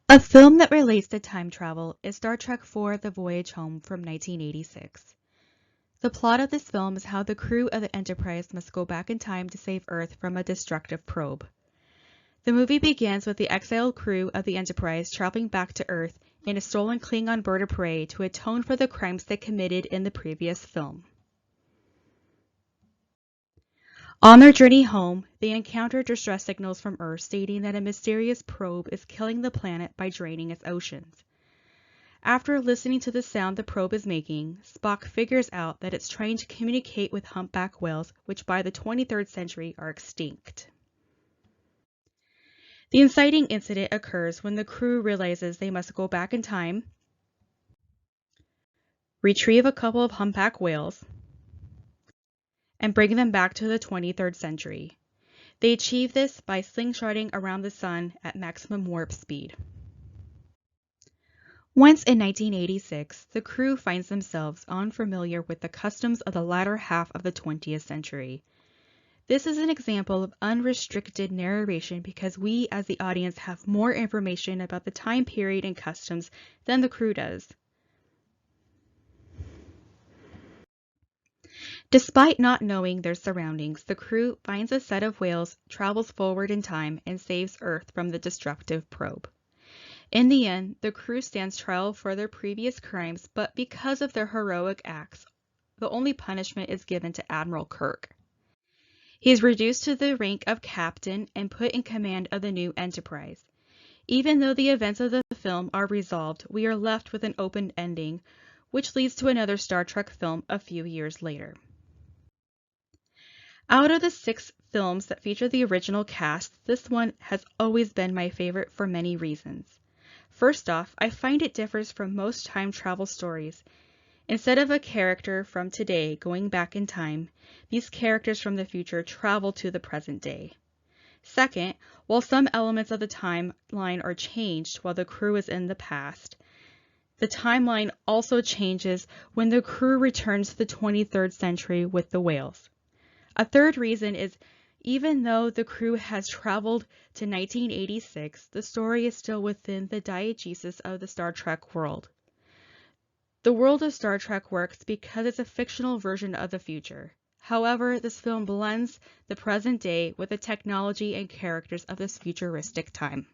A film that relates to time travel is Star Trek IV: The Voyage Home from 1986. The plot of this film is how the crew of the Enterprise must go back in time to save Earth from a destructive probe. The movie begins with the exiled crew of the Enterprise traveling back to Earth in a stolen Klingon bird of prey to atone for the crimes they committed in the previous film. On their journey home, they encounter distress signals from Earth stating that a mysterious probe is killing the planet by draining its oceans. After listening to the sound the probe is making, Spock figures out that it's trying to communicate with humpback whales, which by the 23rd century are extinct. The inciting incident occurs when the crew realizes they must go back in time, retrieve a couple of humpback whales, and bring them back to the 23rd century. They achieve this by slingshotting around the sun at maximum warp speed. Once in 1986, the crew finds themselves unfamiliar with the customs of the latter half of the 20th century. This is an example of unrestricted narration because we as the audience have more information about the time period and customs than the crew does. Despite not knowing their surroundings, the crew finds a set of whales, travels forward in time, and saves Earth from the destructive probe. In the end, the crew stands trial for their previous crimes, but because of their heroic acts, the only punishment is given to Admiral Kirk. He is reduced to the rank of captain and put in command of the new Enterprise. Even though the events of the film are resolved, we are left with an open ending, which leads to another Star Trek film a few years later. Out of the 6 films that feature the original cast, this one has always been my favorite for many reasons. First off, I find it differs from most time travel stories. Instead of a character from today going back in time, these characters from the future travel to the present day. Second, while some elements of the timeline are changed while the crew is in the past, the timeline also changes when the crew returns to the 23rd century with the whales. A third reason is even though the crew has traveled to 1986, the story is still within the diegesis of the Star Trek world. The world of Star Trek works because it's a fictional version of the future. However, this film blends the present day with the technology and characters of this futuristic time.